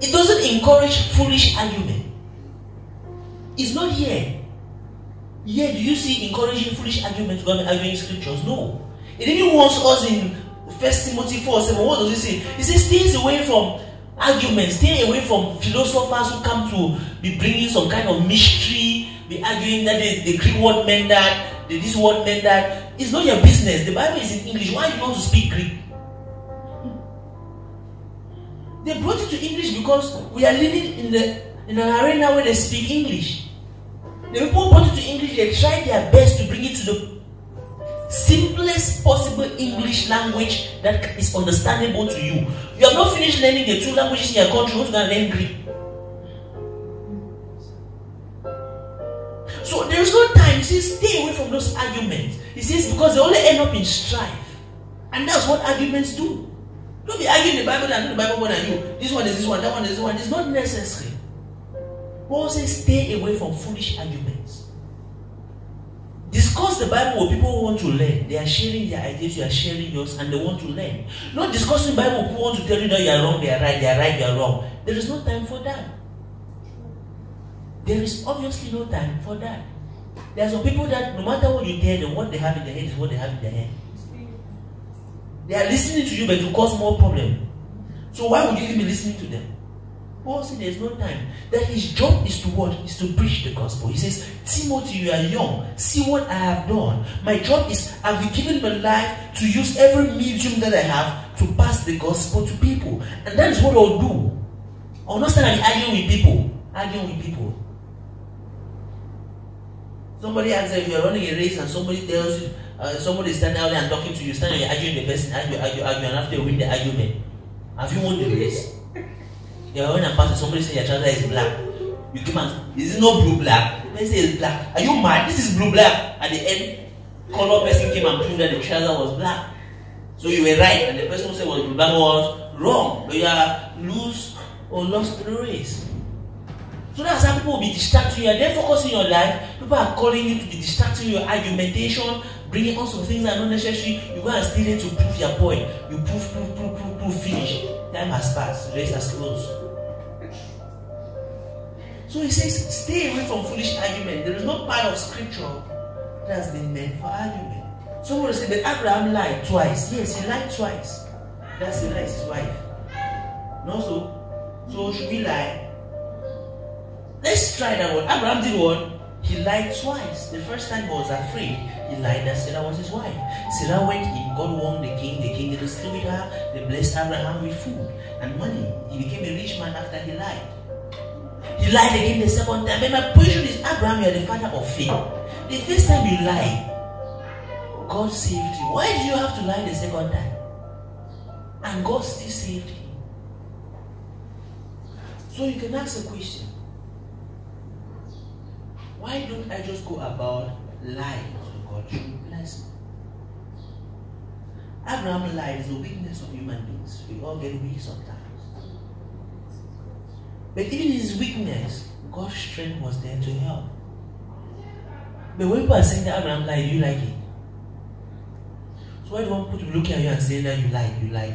It doesn't encourage foolish argument. It's not here. Here, do you see encouraging foolish arguments when arguing scriptures? No. It even warns us in 1 Timothy 4:7. What does it say? It says, stay away from arguments. Stay away from philosophers who come to be bringing some kind of mystery, be arguing that the Greek word meant that, this word meant that. It's not your business. The Bible is in English. Why do you want to speak Greek? They brought it to English because we are living in an arena where they speak English. The people brought it to English. They tried their best to bring it to the simplest possible English language that is understandable to you. You have not finished learning the two languages in your country. Who's going to learn Greek? So there is no time. He says, stay away from those arguments. He says, because they only end up in strife. And that's what arguments do. Don't be arguing the Bible and the Bible more than you. This one is this one, that one is this one. It's not necessary. Paul says, stay away from foolish arguments. Discuss the Bible with people who want to learn. They are sharing their ideas, you are sharing yours, and they want to learn. Not discussing the Bible with people who want to tell you that you are wrong, they are right, you are wrong. There is no time for that. There is obviously no time for that. There are some people that no matter what you tell them, what they have in their head is what they have in their head. They are listening to you but to cause more problem. So why would you even be listening to them? Paul said there is no time. That his job is to what? Is to preach the gospel. He says, Timothy, you are young. See what I have done. My job is, I've been given my life to use every medium that I have to pass the gospel to people. And that is what I'll do. I'll not stand and arguing with people. Arguing with people. Somebody asks if you're running a race and somebody tells you, somebody is standing out there and talking to you, standing there arguing the person, argue, and after you win the argument. Have you won the race? You're running and passing, somebody says your trouser is black. You come and, is it not blue black? The person says it's black. Are you mad? This is blue black. At the end, color person came and proved that the trouser was black. So you were right, and the person who said was blue black was wrong. But you have lose or lost the race. So that's how people will be distracting you. And then focusing your life, people are calling you to be distracting your argumentation, bringing on some things that are not necessary. You go and steal it to prove your point. You prove, finish. Time has passed. The race has closed. So he says, stay away from foolish argument. There is no part of scripture that has been meant for argument. Someone will say that Abraham lied twice. Yes, he lied twice. That's he lies his wife. No, so should we lie? Let's try that one. Abraham did what? He lied twice. The first time he was afraid, he lied that Sarah was his wife. Sarah went in, God warned the king didn't stay with her, they blessed Abraham with food and money. He became a rich man after he lied. He lied again the second time. But my question is, Abraham, you are the father of faith. The first time you lied, God saved you. Why did you have to lie the second time? And God still saved you. So you can ask a question. Why don't I just go about lying so God should bless me? Abraham lied is the weakness of human beings. We all get weak sometimes. But even in his weakness, God's strength was there to help. But when people are saying that Abraham lied, you like it. So why do you want people to look at you and say that you lied?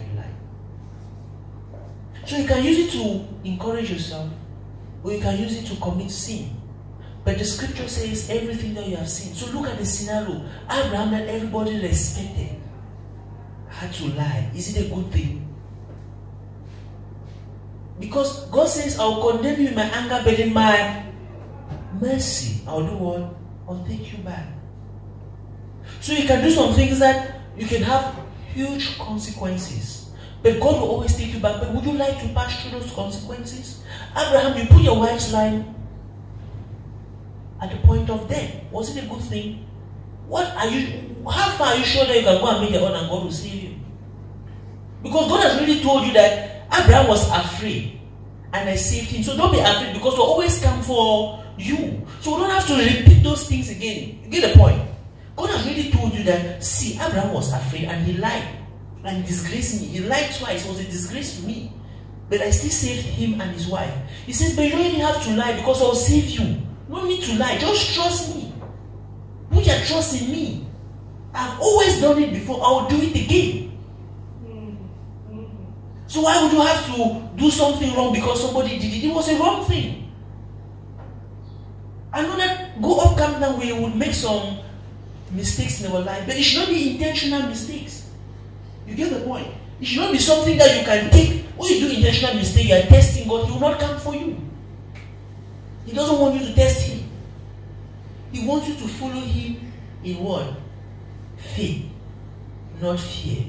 So you can use it to encourage yourself, or you can use it to commit sin. But the scripture says everything that you have seen. So look at the scenario. Abraham that everybody respected had to lie. Is it a good thing? Because God says, I'll condemn you in my anger, but in my mercy, I'll do what? I'll take you back. So you can do some things that you can have huge consequences. But God will always take you back. But would you like to pass through those consequences? Abraham, you put your wife's line at the point of death. Was it a good thing? How far are you sure that you can go and make your own and God will save you? Because God has really told you that Abraham was afraid and I saved him. So don't be afraid, because we'll always come for you. So we don't have to repeat those things again. You get the point? God has really told you that, see, Abraham was afraid and he lied and disgraced me. He lied twice. It was a disgrace to me. But I still saved him and his wife. He says, but you don't even have to lie because I'll save you. No need to lie. Just trust me. Put your trust in me. I've always done it before. I will do it again. So why would you have to do something wrong because somebody did it? It was a wrong thing. I know that go up, come down, we would make some mistakes in our life, but it should not be intentional mistakes. You get the point? It should not be something that you can take. When you do intentional mistake, you are testing God, He will not come for you. He doesn't want you to test Him. He wants you to follow Him in what? Faith, not fear.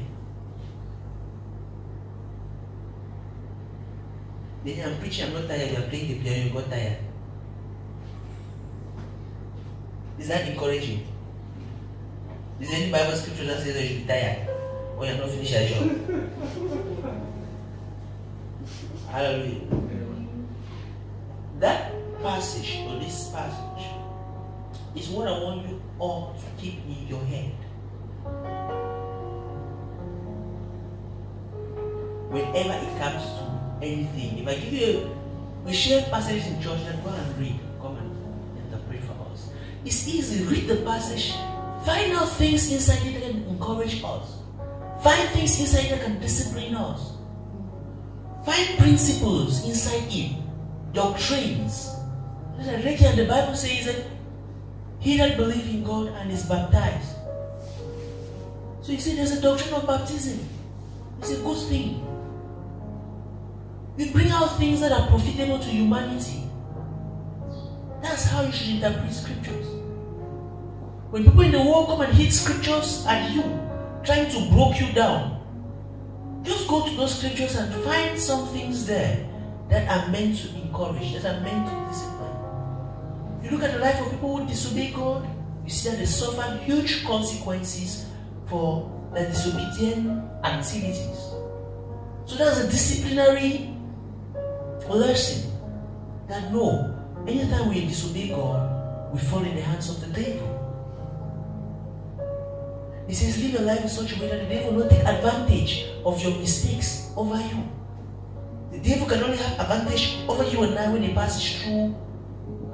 Then I'm preaching, I'm not tired, you're playing the piano, you got tired. Is that encouraging? Is there any Bible scripture that says that you should be tired or you're not finished your job? Hallelujah. That passage, or this passage, is what I want you all to keep in your head. Whenever it comes to anything, if I give you we share passages in church, then go and read. Come and interpret for us. It's easy. Read the passage. Find out things inside it that can encourage us. Find things inside that can discipline us. Find principles inside it. Doctrines. Right here, the Bible says that he that believes in God and is baptized. So you see, there's a doctrine of baptism. It's a good thing. We bring out things that are profitable to humanity. That's how you should interpret scriptures. When people in the world come and hit scriptures at you, trying to break you down, just go to those scriptures and find some things there that are meant to encourage, that are meant to discipline. You look at the life of people who disobey God, you see that they suffer huge consequences for their disobedient activities. So that's a disciplinary lesson that no, anytime we disobey God, we fall in the hands of the devil. He says, live your life in such a way that the devil will not take advantage of your mistakes over you. The devil can only have advantage over you and I when he passes through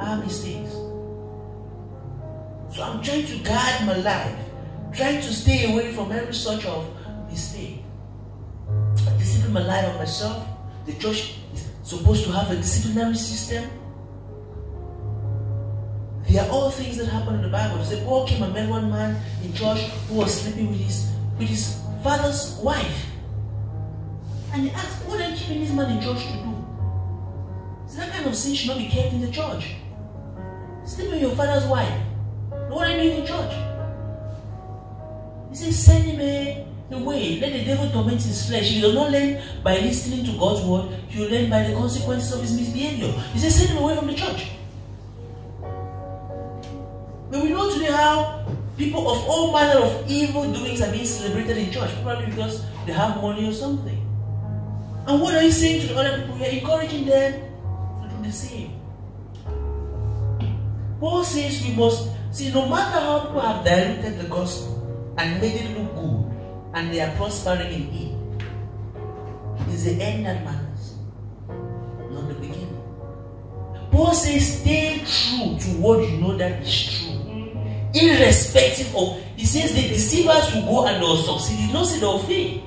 our mistakes. So I'm trying to guard my life, trying to stay away from every such of mistake. I discipline my life of myself. The church is supposed to have a disciplinary system. They are all things that happen in the Bible. They say Paul came and met one man in church who was sleeping with his father's wife. And he asked, what are you keeping this man in church to do? So that kind of sin should not be kept in the church. Sleeping with your father's wife. What are you doing in church? He says, send him away. Let the devil torment his flesh. He does not learn by listening to God's word. He will learn by the consequences of his misbehavior. He says, send him away from the church. But we know today how people of all manner of evil doings are being celebrated in church, probably because they have money or something. And what are you saying to the other people? You're encouraging them to do the same. Paul says we must see, no matter how people have diluted the gospel and made it look good, and they are prospering in it, it's the end that matters, not the beginning. Paul says, stay true to what you know that is true. Irrespective of, he says the deceivers will go and they'll succeed. He doesn't say they'll fail.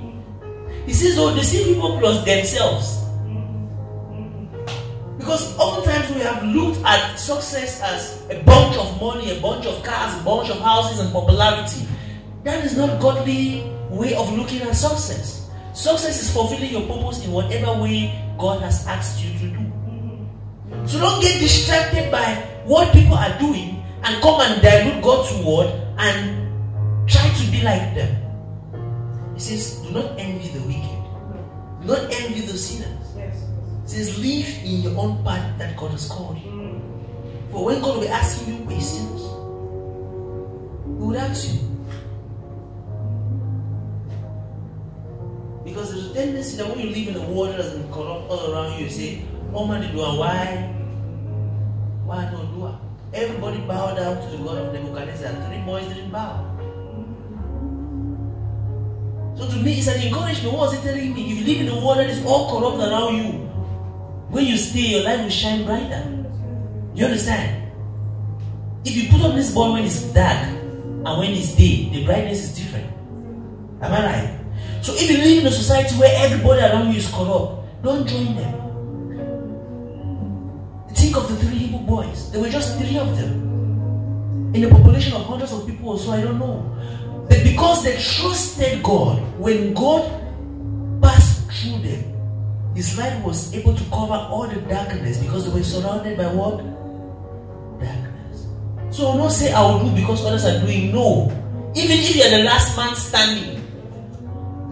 He says they'll deceive people plus themselves. Because oftentimes we have looked at success as a bunch of money, a bunch of cars, a bunch of houses and popularity. That is not godly way of looking at success. Success is fulfilling your purpose in whatever way God has asked you to do. So don't get distracted by what people are doing and come and dilute God's word and try to be like them. He says, do not envy the wicked. Do not envy the sinners. He says, live in your own path that God has called you. For when God will be asking you questions, He will ask you. Because there's a tendency that when you live in a world that has been corrupt all around you, you say, oh man, they do and why not do it? Everybody bowed down to the God of Nebuchadnezzar. 3 boys didn't bow. So to me, it's an encouragement. What was it telling me? If you live in a world that is all corrupt around you, when you stay, your life will shine brighter. You understand? If you put on this bulb when it's dark and when it's day, the brightness is different. Am I right? So if you live in a society where everybody around you is corrupt, don't join them. Think of the 3 Hebrew boys. There were just 3 of them. In a population of hundreds of people or so, I don't know. But because they trusted God, when God passed through them, His light was able to cover all the darkness because they were surrounded by what? Darkness. So I will not say I will do because others are doing. No. Even if you are the last man standing,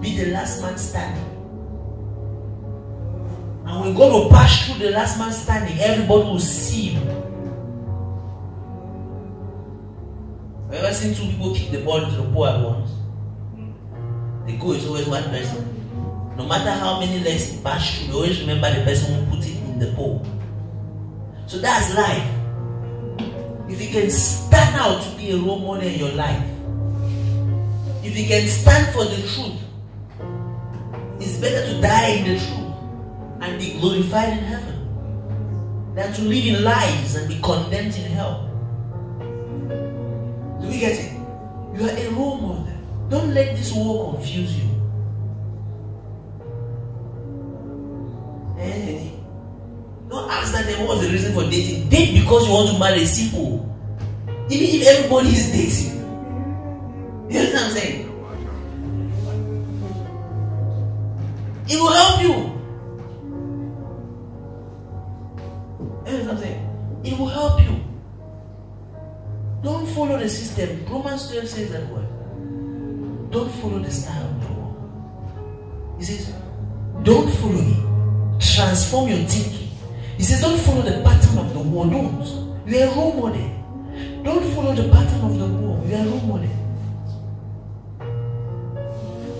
be the last man standing. And when God will pass through the last man standing, everybody will see you. Have you ever seen two people kick the ball into the pole at once? The goal is always one person. No matter how many legs it passed through, you always remember the person who put it in the pole. So that's life. If you can stand out to be a role model in your life, if you can stand for the truth, it's better to die in the truth and be glorified in heaven than to live in lies and be condemned in hell. Do we get it? You are a role model. Don't let this war confuse you. Don't ask that what was the reason for dating. Date because you want to marry. Simple. Even if everybody is dating. You understand what I'm saying? It will help you. You understand what I'm saying? It will help you. Don't follow the system. Romans 12 says that word. Don't follow the style of the world. He says, don't follow it. Transform your thinking. He says, don't follow the pattern of the world. Don't. You are a role model. Don't follow the pattern of the world. You are a role model.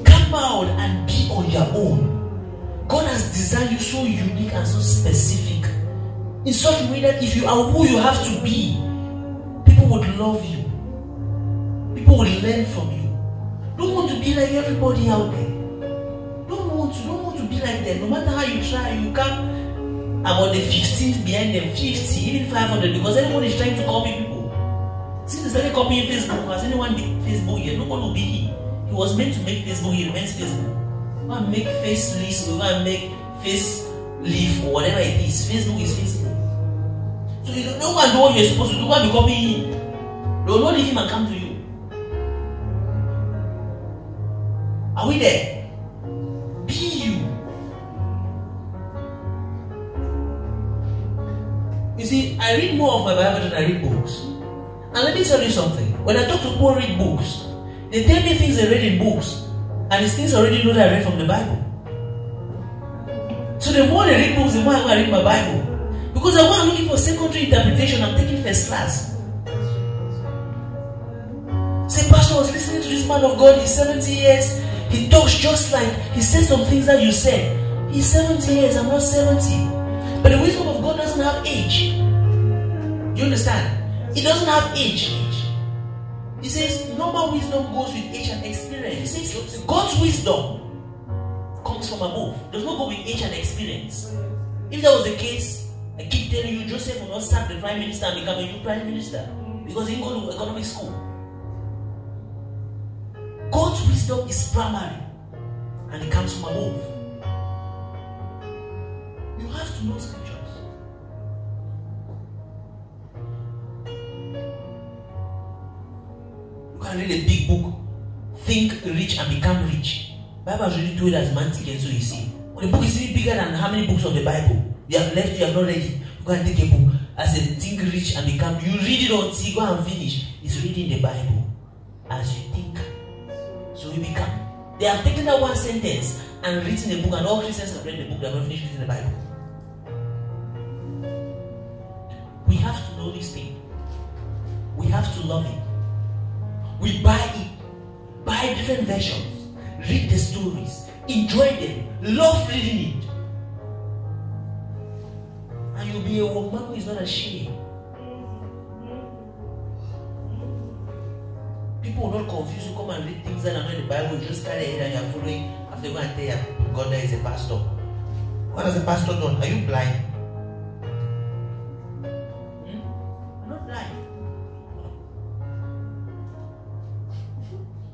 Come out and be on your own. God has designed you so unique and so specific. In such a way that if you are who you have to be, people would love you. People would learn from you. Don't want to be like everybody out there. Don't want to be like them. No matter how you try, you can't. About the 15th behind them, 50, even 500, because everyone is trying to copy people. Since they started copying Facebook, has anyone did Facebook yet? No one will be he. He was meant to make Facebook, he remains Facebook. Go and make face list, go and make face leaf or whatever it is. Facebook is Facebook. So you don't know what do what you're supposed to do. Go and be copying him. They will not leave him and come to you. Are we there? Be you. You see, I read more of my Bible than I read books. And let me tell you something. When I talk to people who read books, they tell me things they read in books, and it's things I already know that I read from the Bible. So the more they read books, the more I read my Bible. Because when I'm looking for secondary interpretation, I'm taking first class. Say, Pastor, I was listening to this man of God, he's 70 years, he talks just like, he says some things that you said. He's 70 years, I'm not 70. But the wisdom of God doesn't have age. Do you understand? It doesn't have age. He says normal wisdom goes with age and experience. He says God's wisdom comes from above. It does not go with age and experience. If that was the case, I keep telling you, Joseph will not sack the prime minister and become a new prime minister because he didn't go to economic school. God's wisdom is primary and it comes from above. You have to know scriptures. You can read a big book, Think Rich and Become Rich. The Bible has really told us semantic, and so you see. Well, the book is really bigger than how many books of the Bible. You have left, you have not read it. You can take a book as a Think Rich and Become. You read it until you go and finish. It's reading the Bible as you think. So you become. They have taken that one sentence and written a book, and all Christians have read the book, they have not finished reading the Bible. We have to know this thing. We have to love it. We buy it. Buy different versions. Read the stories. Enjoy them. Love reading it. And you'll be a woman who is not ashamed. People will not confuse you. Come and read things that are not in the Bible. You just carry it and you're following. After you go and tell you, God, there is a pastor. What has the pastor done? Are you blind?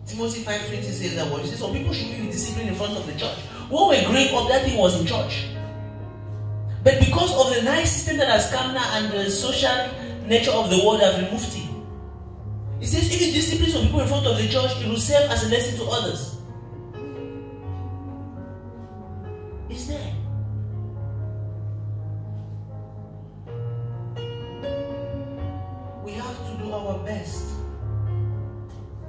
Timothy 5:20 says that what you see, some people should be with discipline in front of the church. When we were growing up, that thing was in church. But because of the nice system that has come now and the social nature of the world have removed it, it says if you discipline some people in front of the church, it will serve as a lesson to others. It's there. our best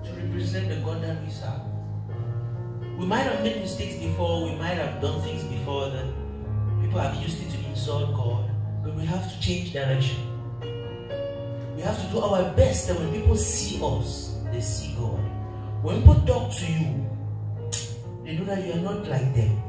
to represent the God that we serve. We might have made mistakes before, we might have done things before that people have used it to insult God, but we have to change direction. We have to do our best that when people see us, they see God. When people talk to you, they know that you are not like them.